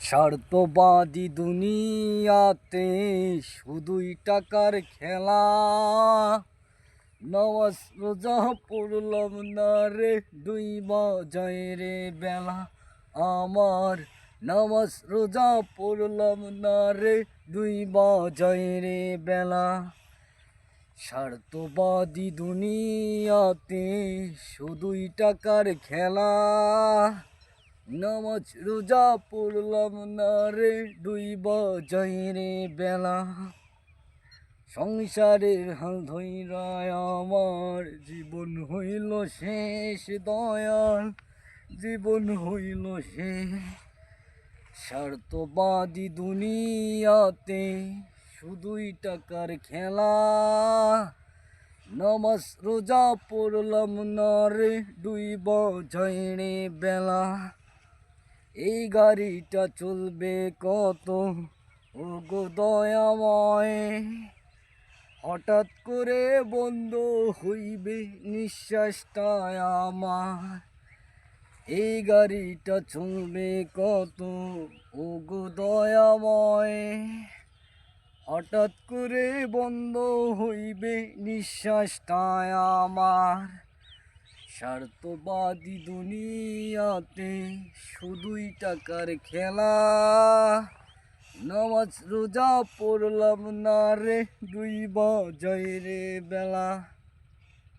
স্বার্থবাদী দুনিয়াতে শুধুই টাকার খেলা। নামাজ রোজা পড়লাম না রে, দুই বাজায় রে বেলা আমার। নামাজ রোজা পড়লাম না রে, দুই বাজায় রে বেলা। স্বার্থবাদী দুনিয়াতে শুধুই টাকার খেলা। নামাজ রোজা পড়লাম না রে, দুই বাজায় রে বেলা। সংসারের হাল ধইরায় আমার জীবন হইল শেষ দয়াল, জীবন হইল শেষ। স্বার্থবাদী দুনিয়াতে শুধুই টাকার খেলা। নামাজ রোজা পড়লাম না রে, দুই বাজায় রে বেলা। এই গাড়িটা চলবে কত ও গো দয়াময়, হঠাৎ করে বন্ধ হইবে নিঃশ্বাসটা আমার। এই গাড়িটা চলবে কত ও গো দয়াময়, হঠাৎ করে বন্ধ হইবে নিঃশ্বাসটা আমার। স্বার্থবাদী দুনিয়াতে শুধুই টাকার খেলা। নামাজ রোজা পড়লাম না রে, দুই বাজায় রে বেলা।